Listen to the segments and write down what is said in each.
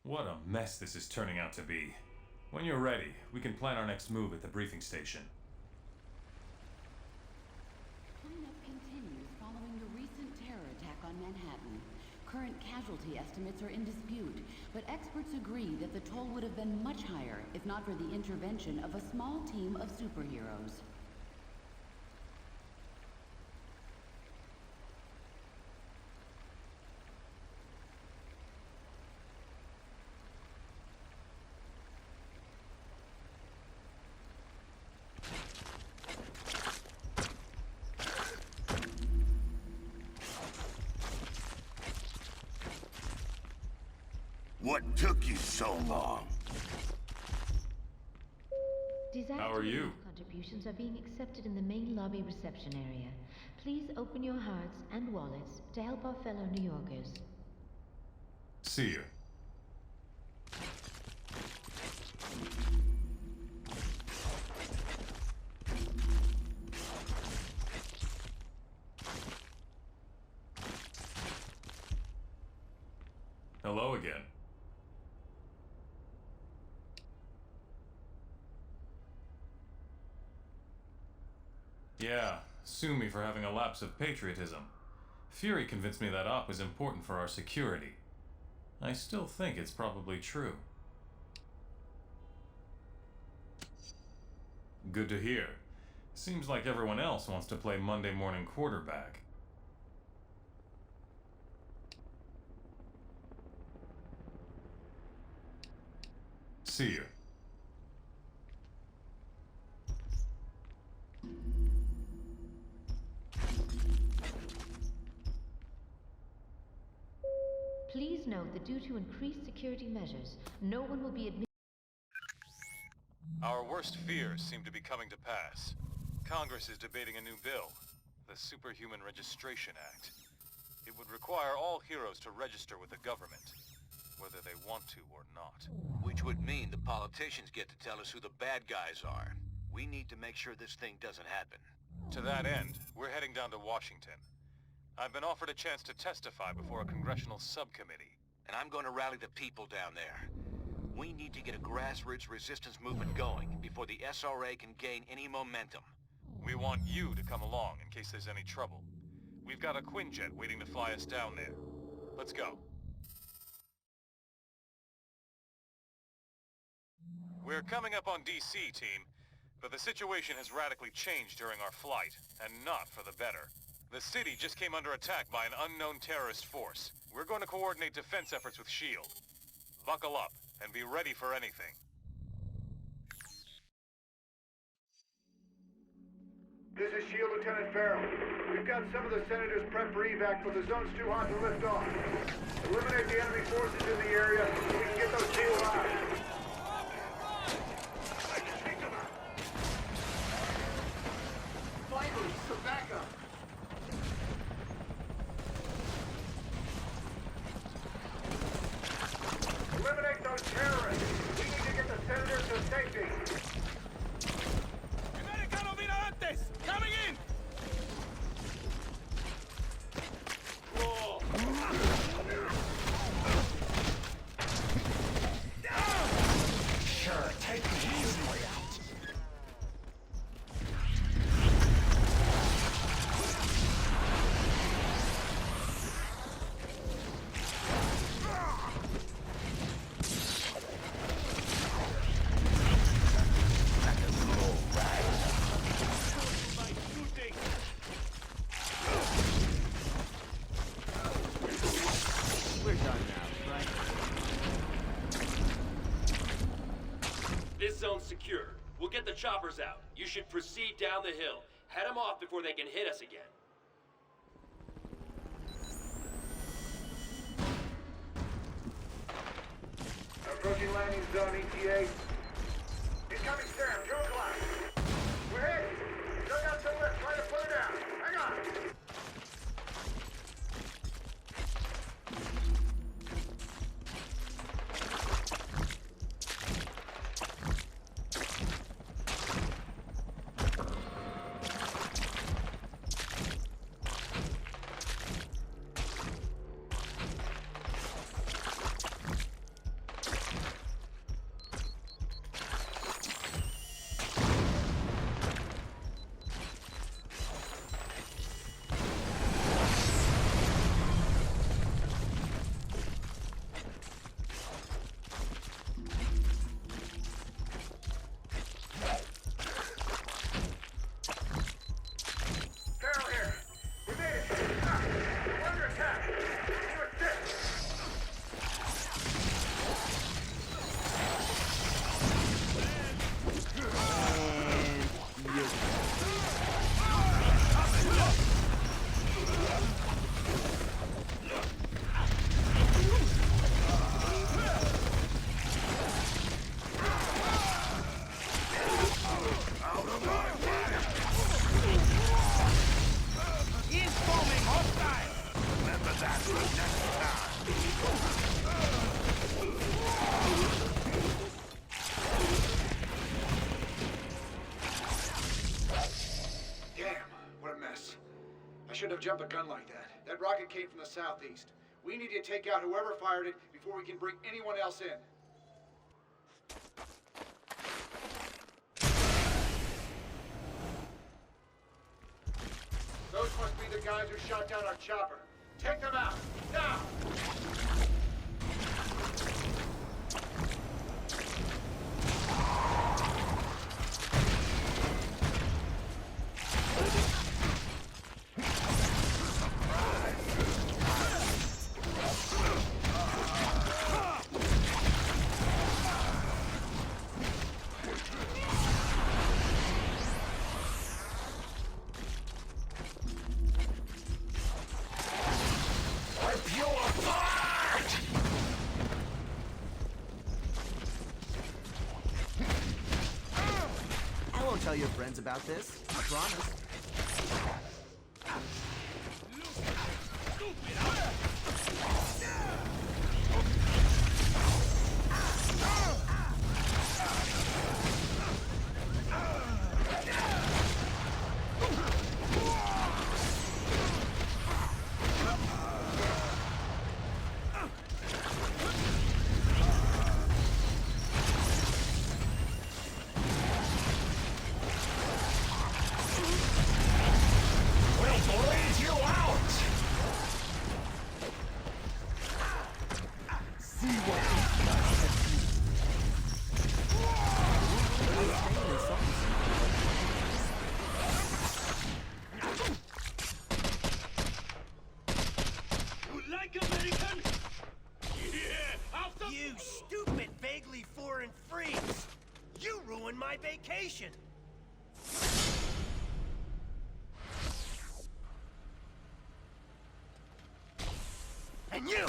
What a mess this is turning out to be. When you're ready, we can plan our next move at the briefing station. Cleanup continues following the recent terror attack on Manhattan. Current casualty estimates are in dispute, but experts agree that the toll would have been much higher if not for the intervention of a small team of superheroes. What took you so long? How are you? Contributions are being accepted in the main lobby reception area. Please open your hearts and wallets to help our fellow New Yorkers. See you. Hello again. Yeah, sue me for having a lapse of patriotism. Fury convinced me that op was important for our security. I still think it's probably true. Good to hear. Seems like everyone else wants to play Monday morning quarterback. See you. Please note that due to increased security measures, no one will be admitted. Our worst fears seem to be coming to pass. Congress is debating a new bill, the Superhuman Registration Act. It would require all heroes to register with the government. whether they want to or not. Which would mean the politicians get to tell us who the bad guys are. We need to make sure this thing doesn't happen. To that end, we're heading down to Washington. I've been offered a chance to testify before a congressional subcommittee. And I'm going to rally the people down there. We need to get a grassroots resistance movement going before the SRA can gain any momentum. We want you to come along in case there's any trouble. We've got a Quinjet waiting to fly us down there. Let's go. We're coming up on DC, team, but the situation has radically changed during our flight, and not for the better. The city just came under attack by an unknown terrorist force. We're going to coordinate defense efforts with S.H.I.E.L.D. Buckle up and be ready for anything. This is S.H.I.E.L.D. Lieutenant Farrell. We've got some of the senators prepped for evac, but the zone's too hot to lift off. Eliminate the enemy forces in the area so we can get those SHIELD out. Fighters, for backup. Eliminate those terrorists. We need to get the senators to safety. ¡Americano Miradantes! ¡Coming in! Sure, take the easy way out. This zone's secure. We'll get the choppers out. You should proceed down the hill. Head them off before they can hit us again. Approaching landing zone, ETA. Incoming Sam, 2 o'clock. We're hit. Still got some lift, trying to put her down. Hang on. Shouldn't have jumped a gun like that. That rocket came from the southeast. We need to take out whoever fired it before we can bring anyone else in. Those must be the guys who shot down our chopper. Take them out, now! Tell your friends about this, I promise. You stupid, vaguely foreign freaks! You ruined my vacation! And you,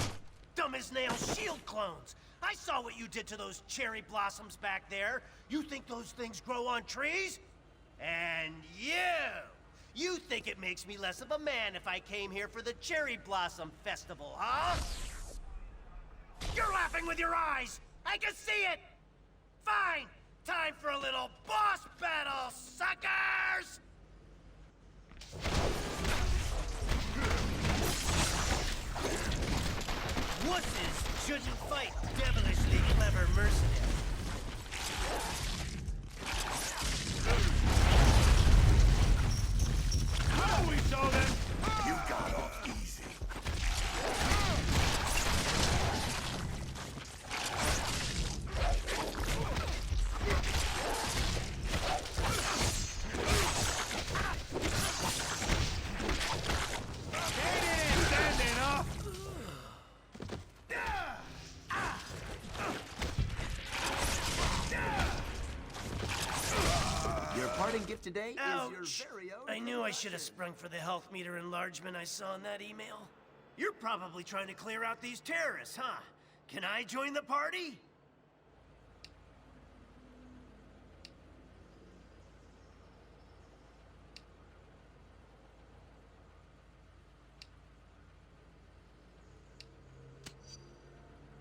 dumb as nails shield clones! I saw what you did to those cherry blossoms back there. You think those things grow on trees? And you think it makes me less of a man if I came here for the Cherry Blossom Festival, huh? You're laughing with your eyes! I can see it! Fine! Time for a little boss battle, suckers! Wusses shouldn't fight devilishly clever mercenaries. Now we show them! You got off easy. Standing off! Your parting gift today Ouch. is your very own. I knew I should have sprung for the health meter enlargement I saw in that email. You're probably trying to clear out these terrorists, huh? Can I join the party?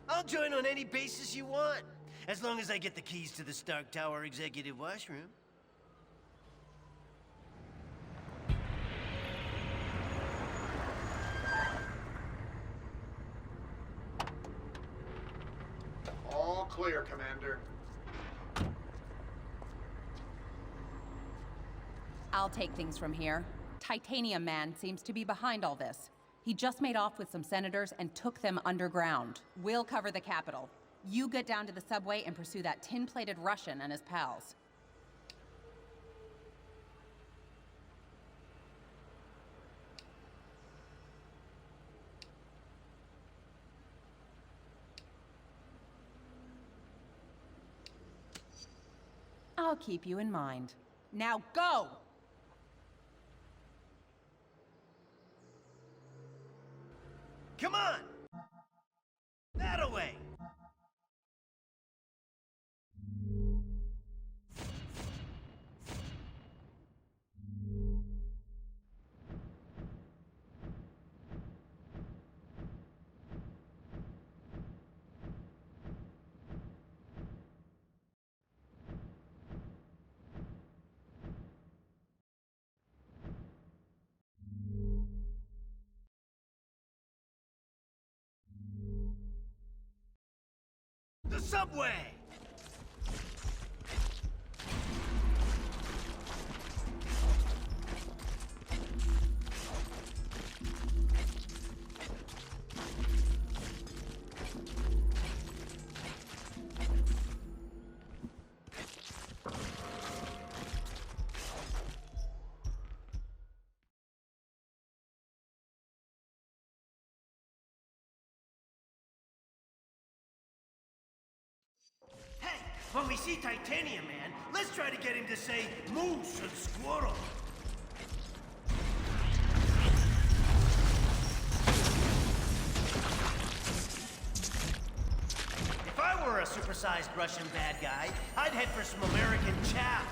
I'll join on any basis you want, as long as I get the keys to the Stark Tower executive washroom. All clear, Commander. I'll take things from here. Titanium Man seems to be behind all this. He just made off with some senators and took them underground. We'll cover the Capitol. You get down to the subway and pursue that tin-plated Russian and his pals. I'll keep you in mind. Now go! Come on! That away! The subway! When we see Titanium Man, let's try to get him to say moose and squirrel. If I were a supersized Russian bad guy, I'd head for some American chow.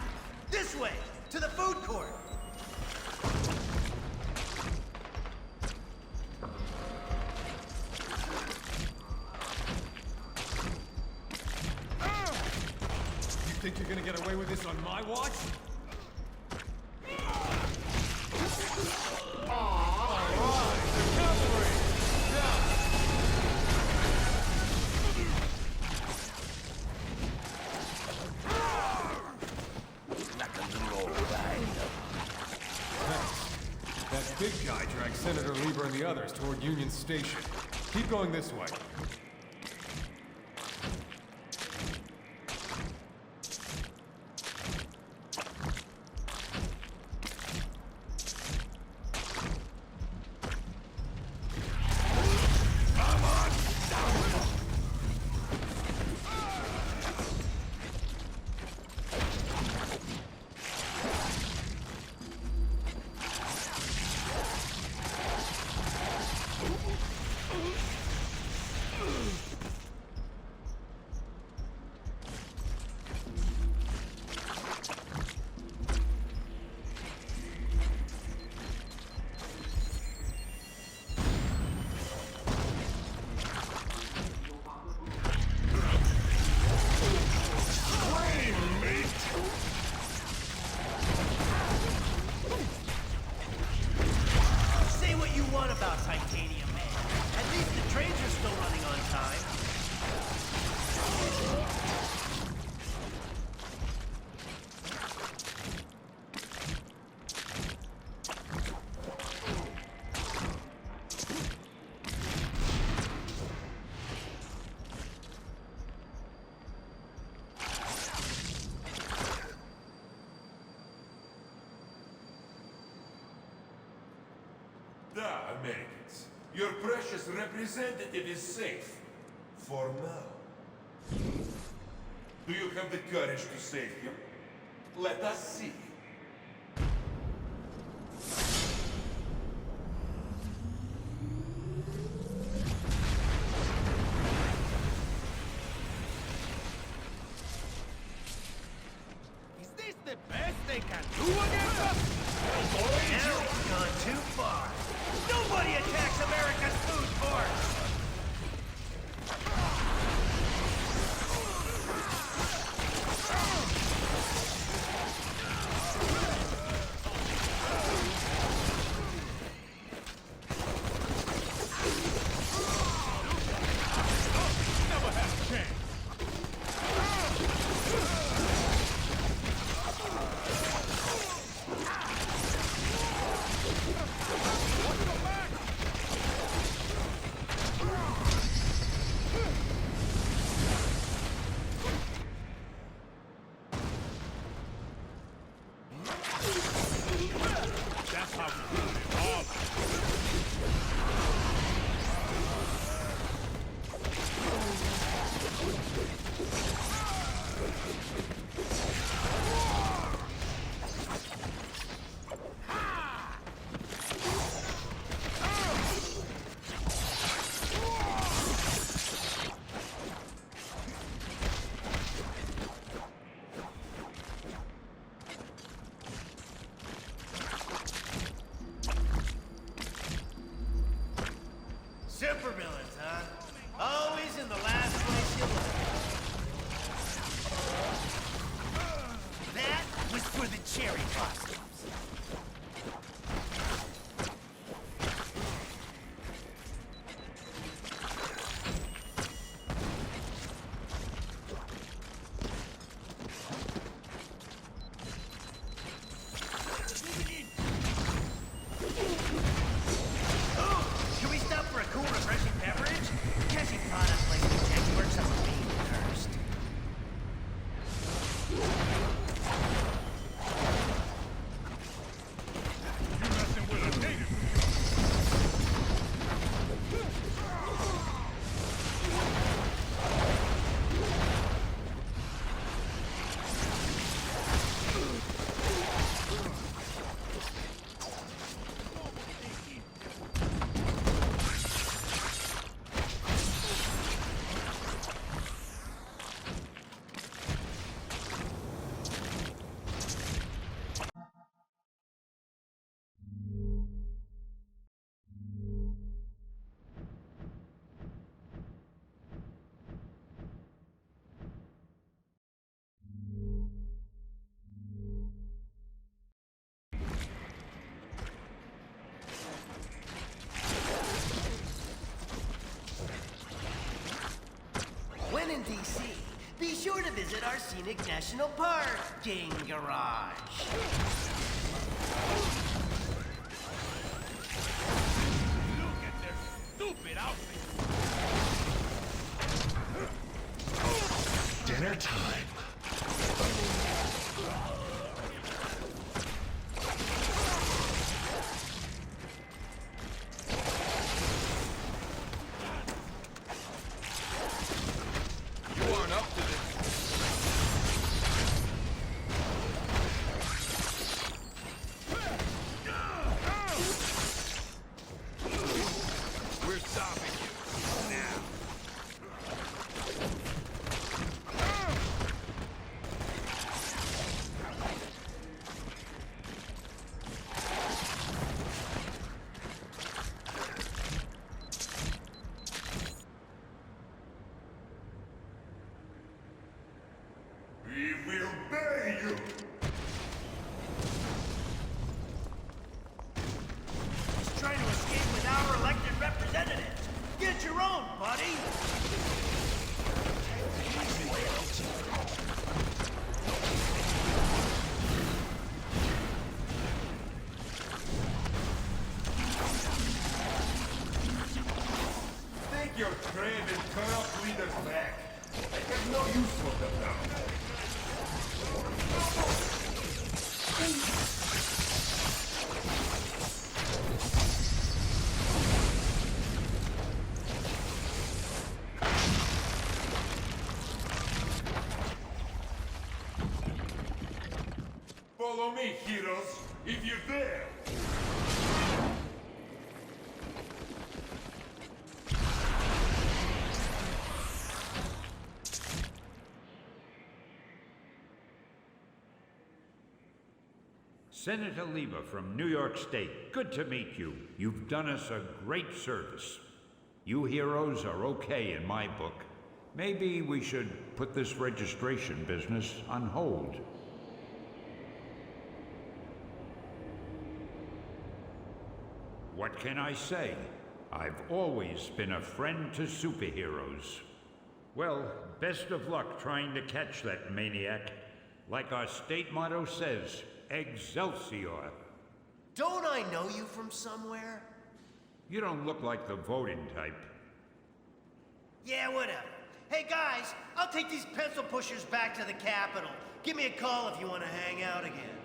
This way, to the food court. Think you're gonna get away with this on my watch? That big guy dragged Senator Lieber and the others toward Union Station. Keep going this way. Da, Americans. Your precious representative is safe. For now. Do you have the courage to save him? Let us see. Is this the best they can do against us? Now it's gone too far. Nobody attacks America's food force! Supervillains, huh? Always in the last place you look. That was for the cherry blossoms. When in DC, be sure to visit our scenic national park, Gang Garage. Look at their stupid outfits. Dinner time. We will bury you! He's trying to escape with our elected representatives. Get your own, buddy! Take your trade and corrupt leaders back. I have no use for them now. Follow me, heroes, if you dare! Senator Lieber from New York State, good to meet you. You've done us a great service. You heroes are okay in my book. Maybe we should put this registration business on hold. What can I say? I've always been a friend to superheroes. Well, best of luck trying to catch that maniac. Like our state motto says, Excelsior. Don't I know you from somewhere? You don't look like the voting type. Yeah, whatever. Hey guys, I'll take these pencil pushers back to the Capitol. Give me a call if you want to hang out again.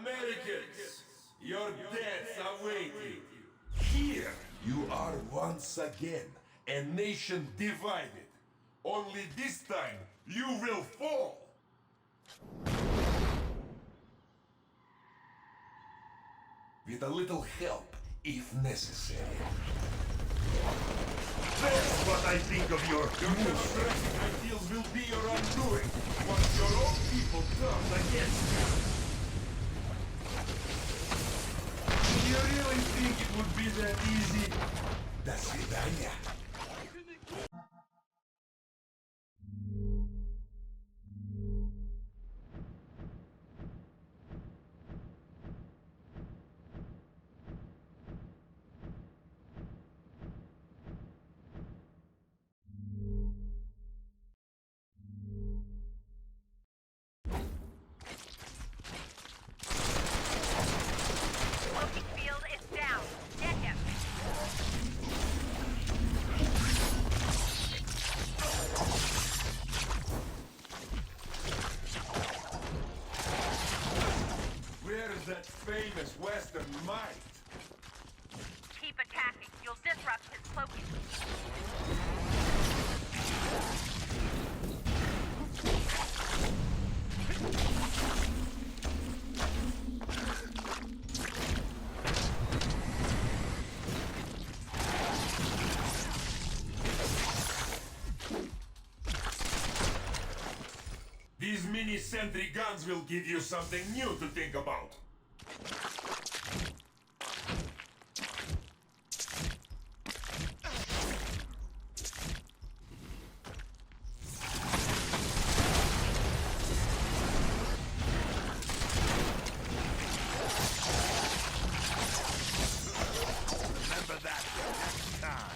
Americans, your deaths await you. Here you are once again, a nation divided. Only this time, you will fall. With a little help, if necessary. That's what I think of your democratic ideals will be your undoing once your own people turn against you. Do you really think it would be that easy? До свидания. That famous Western might. Keep attacking. You'll disrupt his cloaking. These mini-sentry guns will give you something new to think about. Remember that next time.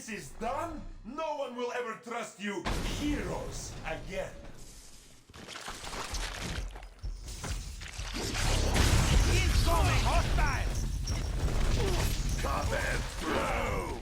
this is done, no one will ever trust you heroes again. Incoming hostiles! Coming through!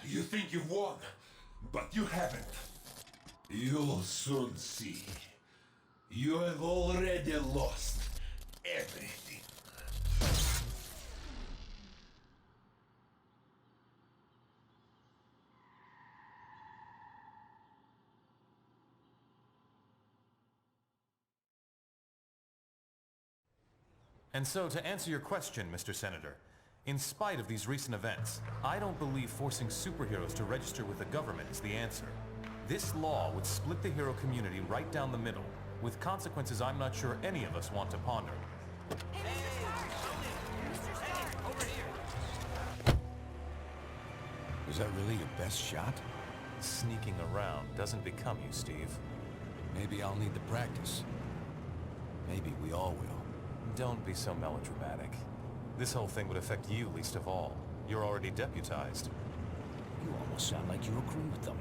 You think you've won, but you haven't. You'll soon see. You have already lost everything. And so, to answer your question, Mr. Senator, in spite of these recent events, I don't believe forcing superheroes to register with the government is the answer. This law would split the hero community right down the middle, with consequences I'm not sure any of us want to ponder. Is that really your best shot? Sneaking around doesn't become you, Steve. Maybe I'll need the practice. Maybe we all will. Don't be so melodramatic. This whole thing would affect you least of all. You're already deputized. You almost sound like you agree with them.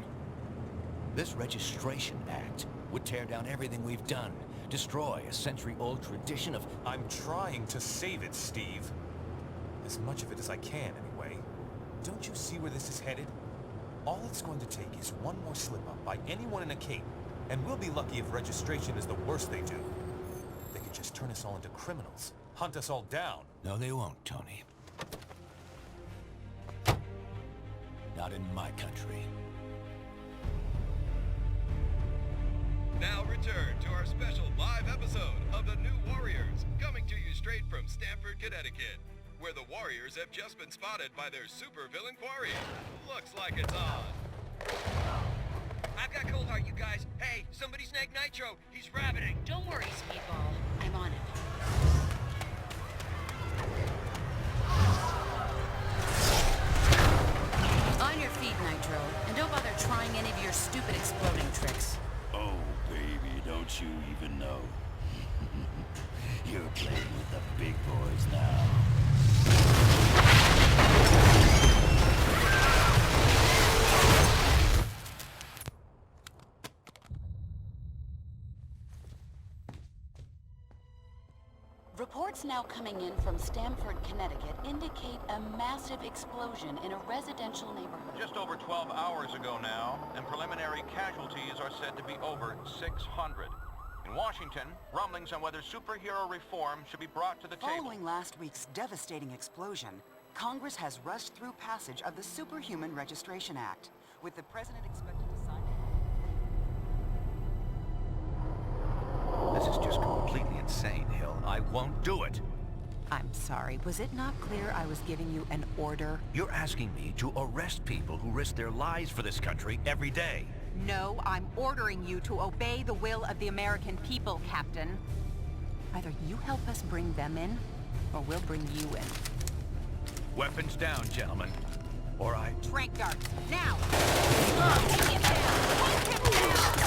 This Registration Act would tear down everything we've done, destroy a century-old tradition of... I'm trying to save it, Steve. As much of it as I can, anyway. Don't you see where this is headed? All it's going to take is one more slip-up by anyone in a cape, and we'll be lucky if registration is the worst they do. They could just turn us all into criminals, hunt us all down. No, they won't, Tony. Not in my country. Now return to our special live episode of The New Warriors, coming to you straight from Stamford, Connecticut, where the Warriors have just been spotted by their supervillain quarry. Looks like it's on. I've got Coldheart, you guys. Hey, somebody snag Nitro. He's rabbiting. Don't worry, Speedball. I'm on it. On your feet, Nitro. And don't bother trying any of your stupid exploding tricks. Oh, baby, don't you even know? You're playing with the big boys now. Reports now coming in from Stamford, Connecticut indicate a massive explosion in a residential neighborhood. Just over 12 hours ago now, and preliminary casualties are said to be over 600. In Washington, rumblings on whether superhero reform should be brought to the table. Following last week's devastating explosion, Congress has rushed through passage of the Superhuman Registration Act, with the president expected to sign it. This is just completely insane, Hill. I won't do it. I'm sorry, was it not clear I was giving you an order? You're asking me to arrest people who risk their lives for this country every day. No, I'm ordering you to obey the will of the American people, Captain. Either you help us bring them in, or we'll bring you in. Weapons down, gentlemen. Or I... Trank dart, now! Take him down! Take him down!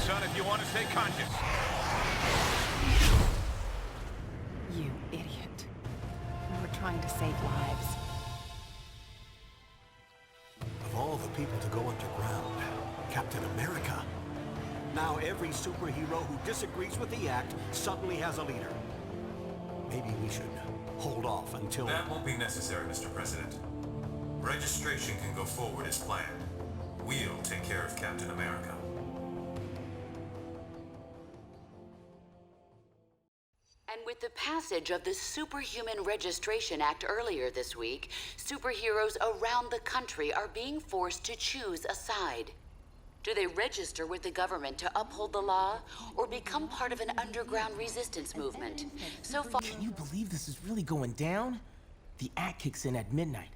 Son, if you want to stay conscious. You idiot. We were trying to save lives. Of all the people to go underground, Captain America. Now every superhero who disagrees with the act suddenly has a leader. Maybe we should hold off until... That won't be necessary, Mr. President. Registration can go forward as planned. We'll take care of Captain America. And with the passage of the Superhuman Registration Act earlier this week, superheroes around the country are being forced to choose a side. Do they register with the government to uphold the law, or become part of an underground resistance movement? So far... Can you believe this is really going down? The act kicks in at midnight,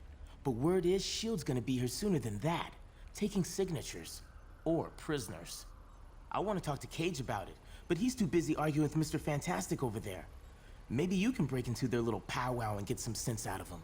but word is S.H.I.E.L.D's gonna be here sooner than that, taking signatures. Or prisoners. I want to talk to Cage about it, but he's too busy arguing with Mr. Fantastic over there. Maybe you can break into their little powwow and get some sense out of him.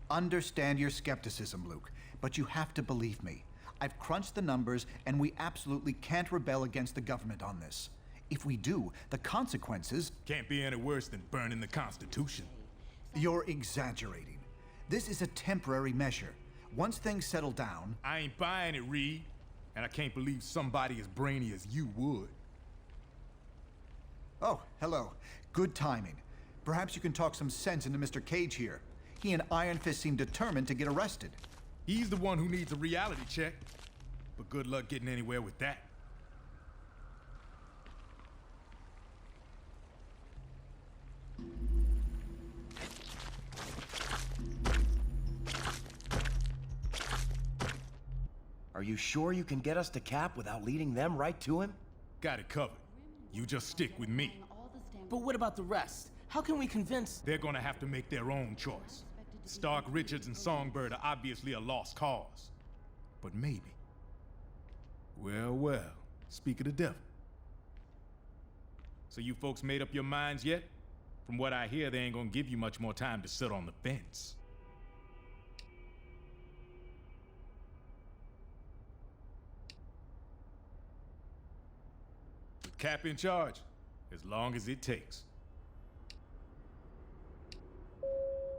Understand your skepticism, Luke, but you have to believe me. I've crunched the numbers, and we absolutely can't rebel against the government on this. If we do, the consequences... Can't be any worse than burning the Constitution. You're exaggerating. This is a temporary measure. Once things settle down... I ain't buying it, Reed. And I can't believe somebody as brainy as you would. Oh, hello. Good timing. Perhaps you can talk some sense into Mr. Cage here. He and Iron Fist seem determined to get arrested. He's the one who needs a reality check. But good luck getting anywhere with that. Are you sure you can get us to Cap without leading them right to him? Got it covered. You just stick with me. But what about the rest? How can we convince... They're gonna have to make their own choice. Stark, Richards, and Songbird are obviously a lost cause. But maybe. Well, well, speak of the devil. So you folks made up your minds yet? From what I hear, they ain't gonna give you much more time to sit on the fence. With Cap in charge, as long as it takes.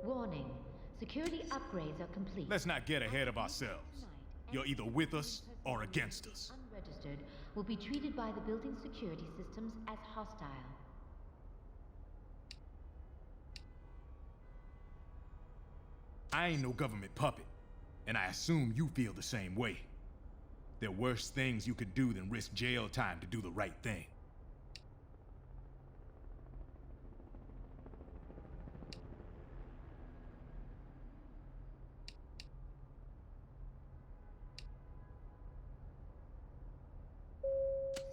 Warning. Security upgrades are complete. Let's not get ahead of ourselves. You're either with us or against us. Unregistered will be treated by the building security systems as hostile. I ain't no government puppet, and I assume you feel the same way. There are worse things you could do than risk jail time to do the right thing.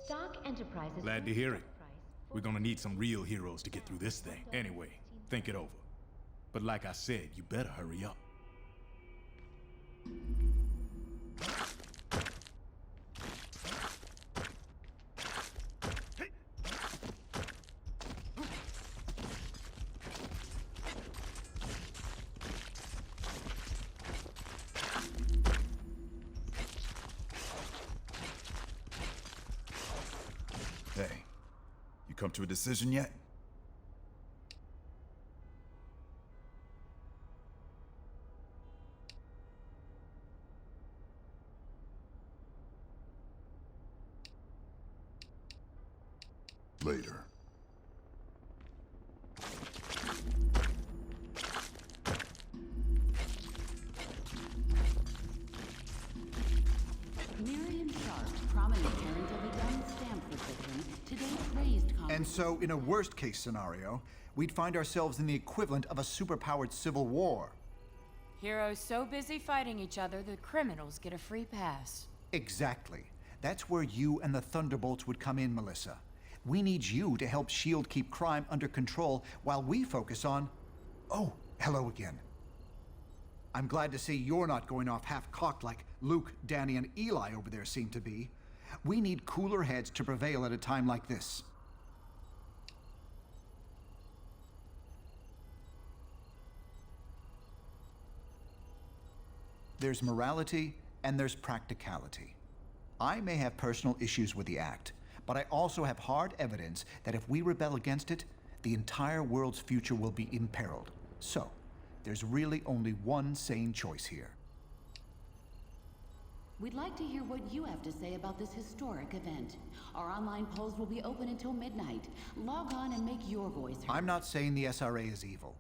Stark Enterprises. Glad to hear it. We're gonna need some real heroes to get through this thing. Anyway, think it over. But like I said, you better hurry up. Hey, you come to a decision yet? Later. Miriam Sharp, prominent parent of a young Stanford victim, today praised Congress. And so, in a worst-case scenario, we'd find ourselves in the equivalent of a superpowered civil war. Heroes so busy fighting each other, the criminals get a free pass. Exactly. That's where you and the Thunderbolts would come in, Melissa. We need you to help S.H.I.E.L.D. keep crime under control while we focus on... Oh, hello again. I'm glad to see you're not going off half-cocked like Luke, Danny, and Eli over there seem to be. We need cooler heads to prevail at a time like this. There's morality and there's practicality. I may have personal issues with the Act, but I also have hard evidence that if we rebel against it, the entire world's future will be imperiled. So, there's really only one sane choice here. We'd like to hear what you have to say about this historic event. Our online polls will be open until midnight. Log on and make your voice heard. I'm not saying the SRA is evil,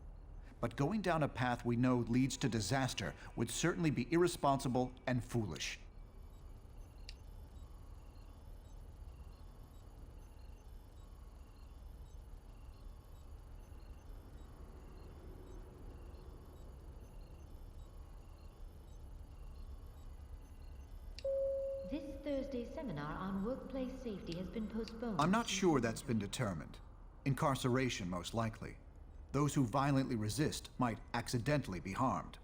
but going down a path we know leads to disaster would certainly be irresponsible and foolish. seminar on workplace safety has been postponed. I'm not sure that's been determined. Incarceration, most likely. Those who violently resist might accidentally be harmed.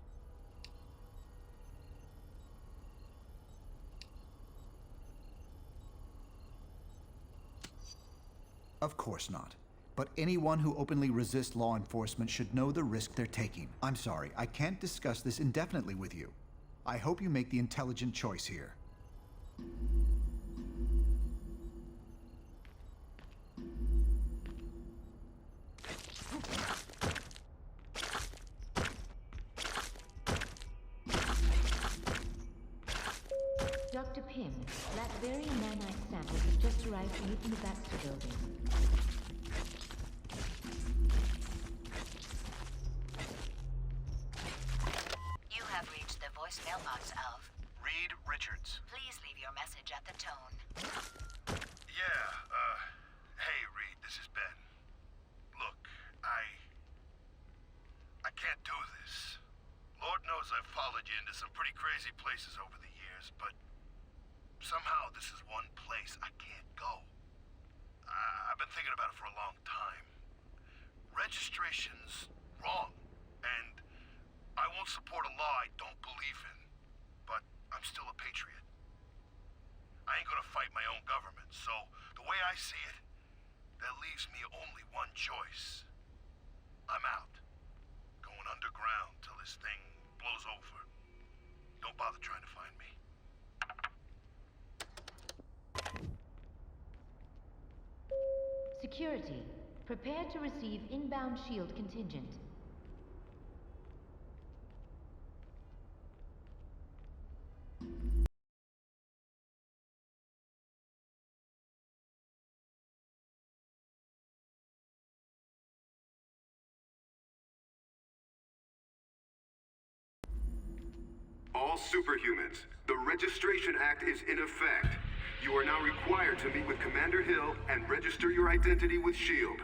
Of course not. But anyone who openly resists law enforcement should know the risk they're taking. I'm sorry, I can't discuss this indefinitely with you. I hope you make the intelligent choice here. Dr. Pym, that very nanite sample has just arrived for you from the Baxter building. You have reached the voicemail box of Reed Richards. Please leave your message at the tone. Yeah, hey Reed, this is Ben. Look, I can't do this. Lord knows I've followed you into some pretty crazy places over the years, but somehow this is one place I can't go. I've been thinking about it for a long time. Registration's wrong, and I won't support a law I don't believe in, but I'm still a patriot. I ain't gonna fight my own government, so the way I see it, that leaves me only one choice. I'm out. Going underground till this thing blows over. Don't bother trying to find me. Security, prepare to receive inbound SHIELD contingent. All superhumans, the Registration Act is in effect. You are now required to meet with Commander Hill and register your identity with SHIELD.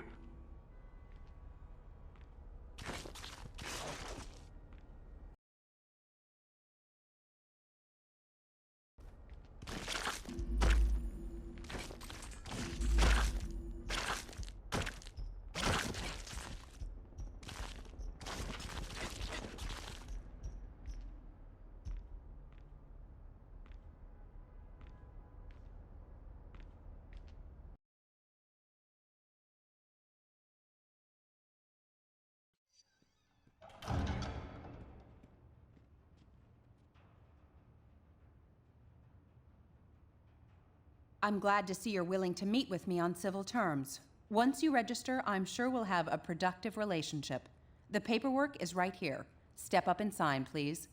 I'm glad to see you're willing to meet with me on civil terms. Once you register, I'm sure we'll have a productive relationship. The paperwork is right here. Step up and sign, please.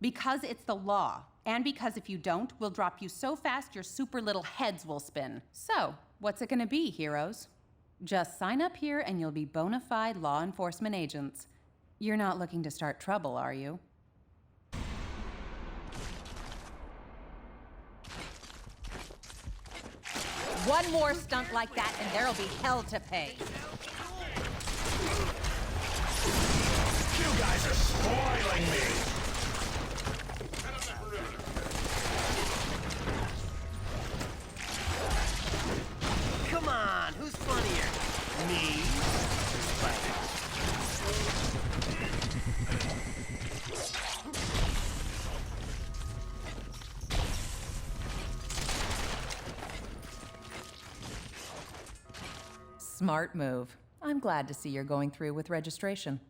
Because it's the law, and because if you don't, we'll drop you so fast your super little heads will spin. So, what's it gonna be, heroes? Just sign up here and you'll be bona fide law enforcement agents. You're not looking to start trouble, are you? One more stunt like that and there'll be hell to pay. You guys are spoiling me! Come on, who's funnier? Me? Smart move. I'm glad to see you're going through with registration.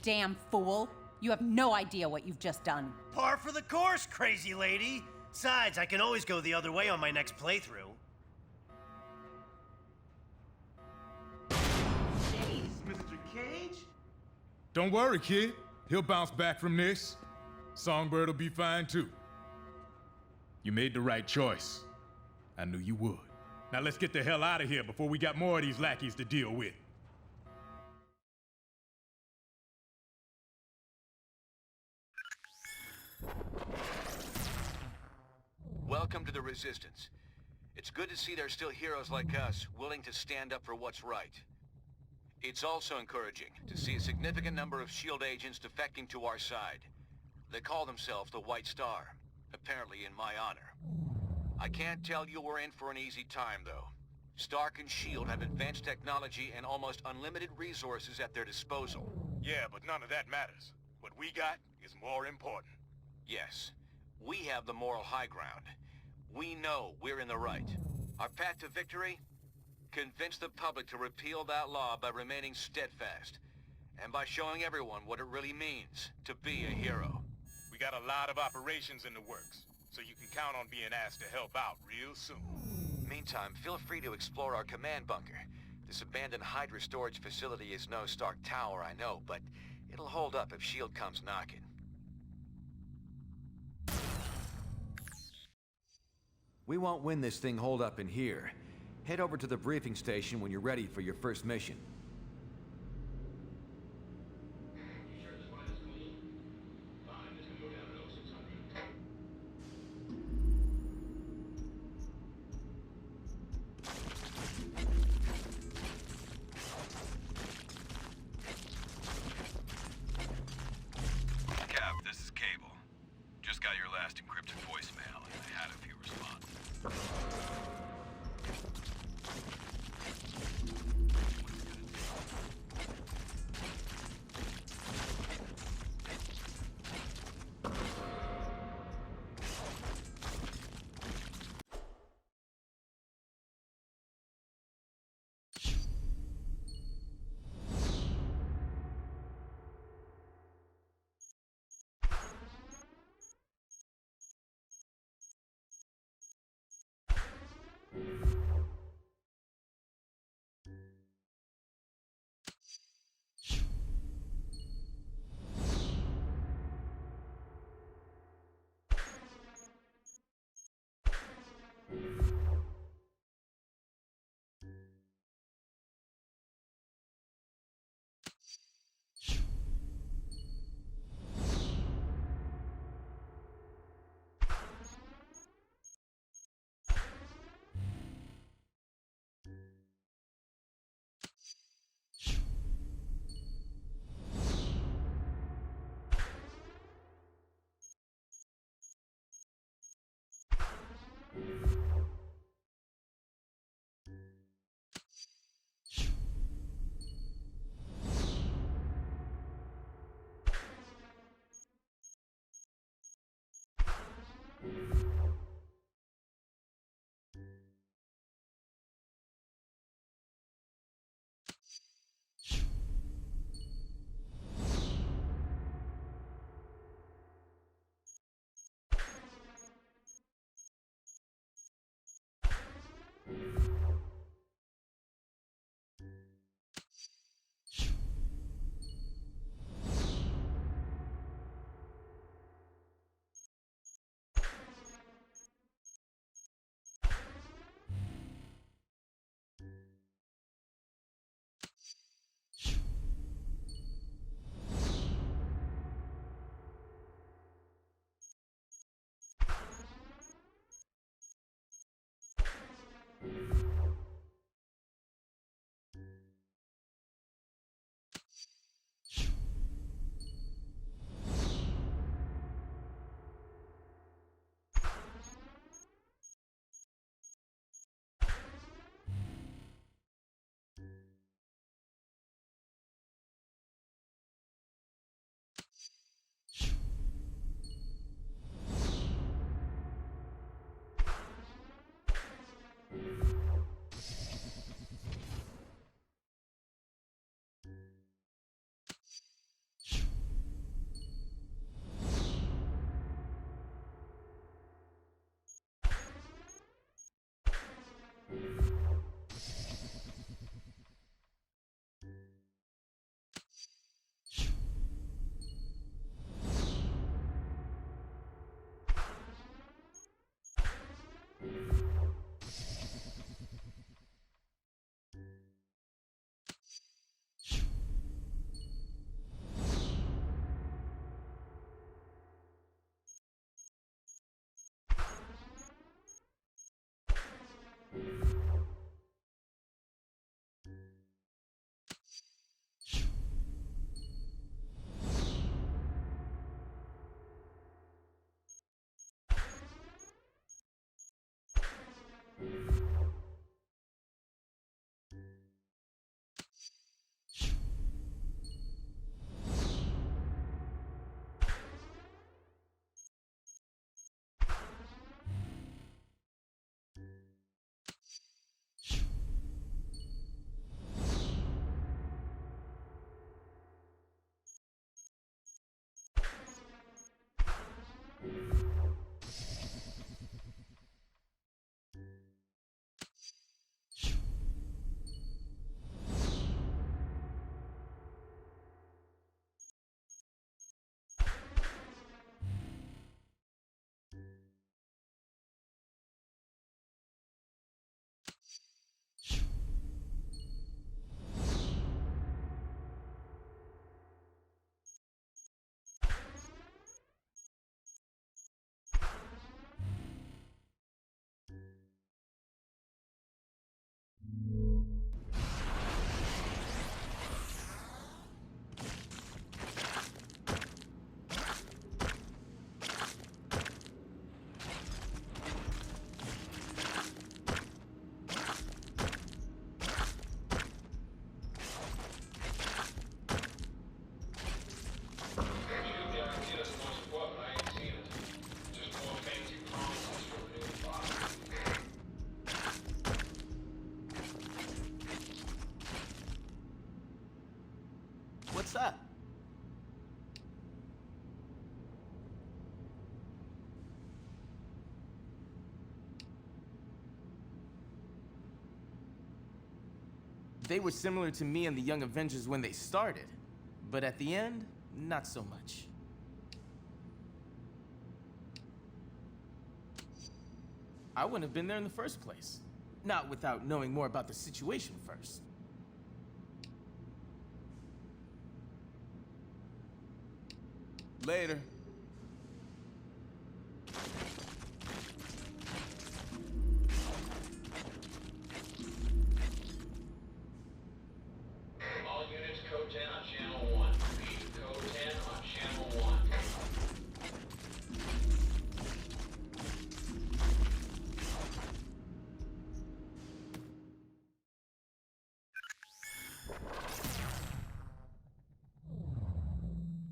damn fool! You have no idea what you've just done. Par for the course, crazy lady. Besides, I can always go the other way on my next playthrough. Jeez, Mr. Cage? Don't worry, kid. He'll bounce back from this. Songbird will be fine too. You made the right choice. I knew you would. Now let's get the hell out of here before we got more of these lackeys to deal with. Welcome to the Resistance. It's good to see there's still heroes like us willing to stand up for what's right. It's also encouraging to see a significant number of S.H.I.E.L.D. agents defecting to our side. They call themselves the White Star, apparently in my honor. I can't tell you we're in for an easy time, though. Stark and S.H.I.E.L.D. have advanced technology and almost unlimited resources at their disposal. Yeah, but none of that matters. What we got is more important. Yes, we have the moral high ground. We know we're in the right. Our path to victory? Convince the public to repeal that law by remaining steadfast, and by showing everyone what it really means to be a hero. We got a lot of operations in the works, so you can count on being asked to help out real soon. Meantime, feel free to explore our command bunker. This abandoned Hydra storage facility is no Stark Tower, I know, but it'll hold up if S.H.I.E.L.D. comes knocking. We won't win this thing holed up in here. Head over to the briefing station when you're ready for your first mission. Cap, this is Cable. Just got your last encrypted voicemail, and I had a few responses. What's up? They were similar to me and the Young Avengers when they started, but at the end, not so much. I wouldn't have been there in the first place. Not without knowing more about the situation first. Later. All units, code 10 on channel 1. Repeat, code 10 on channel 1.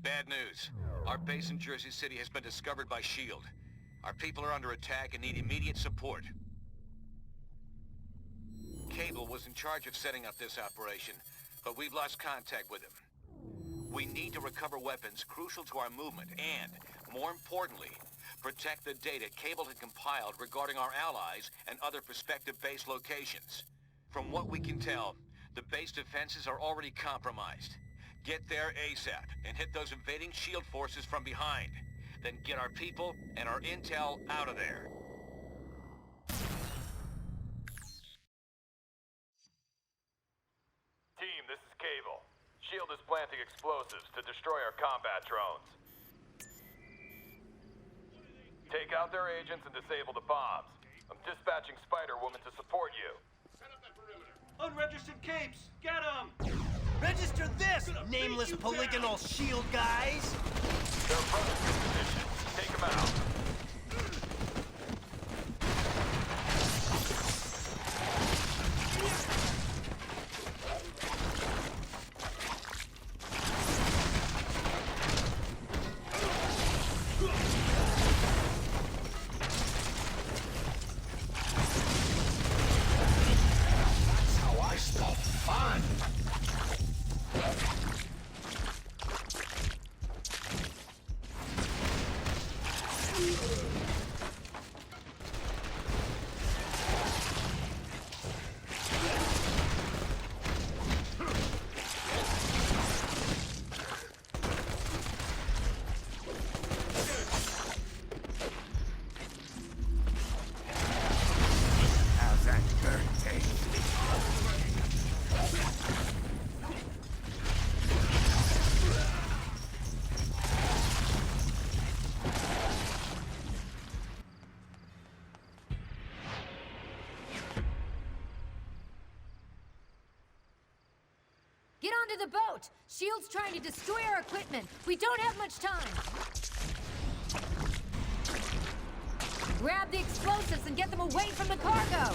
Bad news. Our base in Jersey City has been discovered by S.H.I.E.L.D. Our people are under attack and need immediate support. Cable was in charge of setting up this operation, but we've lost contact with him. We need to recover weapons crucial to our movement and, more importantly, protect the data Cable had compiled regarding our allies and other prospective base locations. From what we can tell, the base defenses are already compromised. Get there ASAP and hit those invading S.H.I.E.L.D. forces from behind. Then get our people and our intel out of there. Team, this is Cable. S.H.I.E.L.D. is planting explosives to destroy our combat drones. Take out their agents and disable the bombs. I'm dispatching Spider-Woman to support you. Unregistered capes! Get them! Register this, nameless polygonal S.H.I.E.L.D. guys! They're approaching your position. Take them out. That's how I spell fun! onto the boat! SHIELD's trying to destroy our equipment. We don't have much time. Grab the explosives and get them away from the cargo!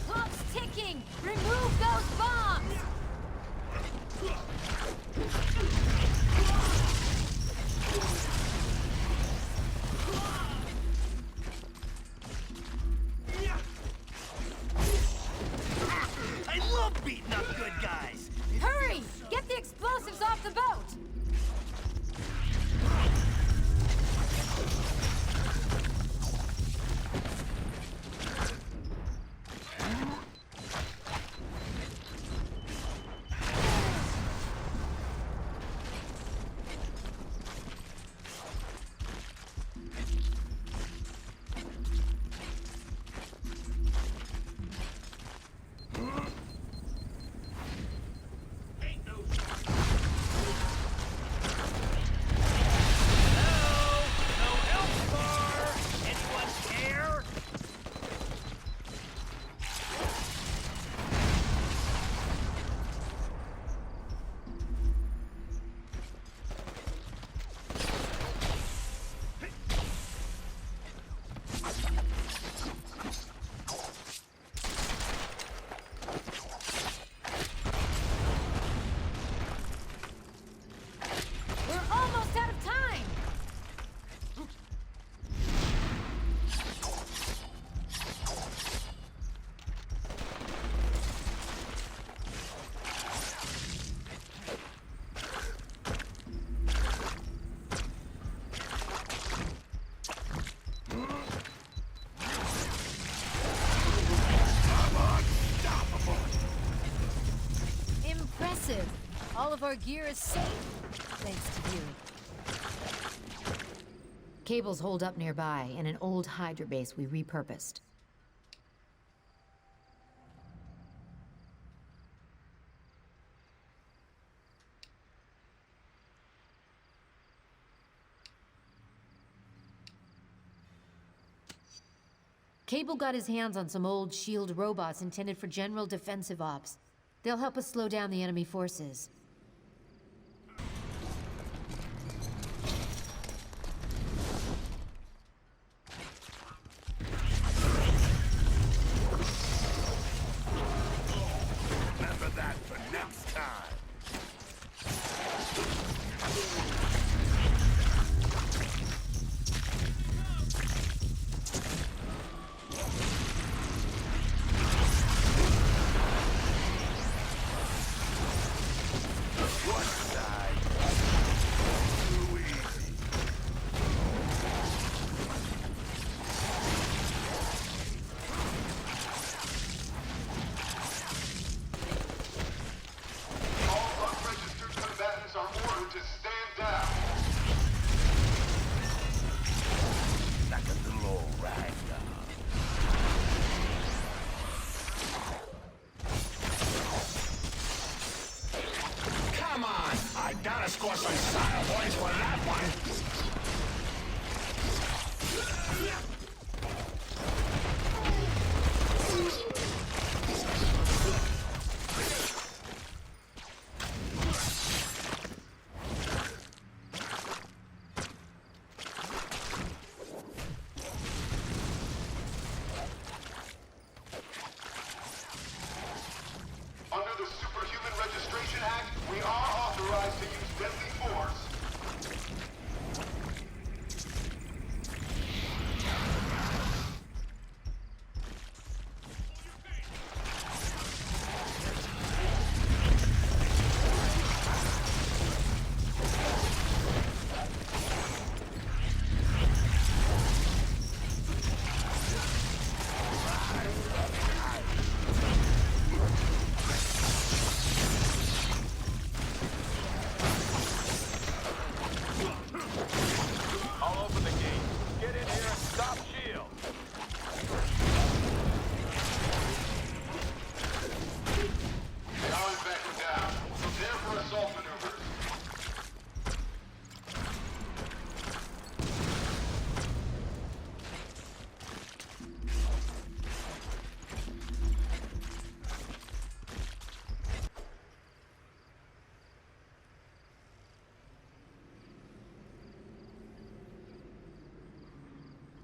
Clock's ticking! Remove those bombs! I love beating up good guys! Hurry! Get the explosives off the boat! All of our gear is safe, thanks to you. Cables hold up nearby in an old Hydra base we repurposed. Cable got his hands on some old SHIELD robots intended for general defensive ops. They'll help us slow down the enemy forces. Remember that for next time. Gotta score some style, boys.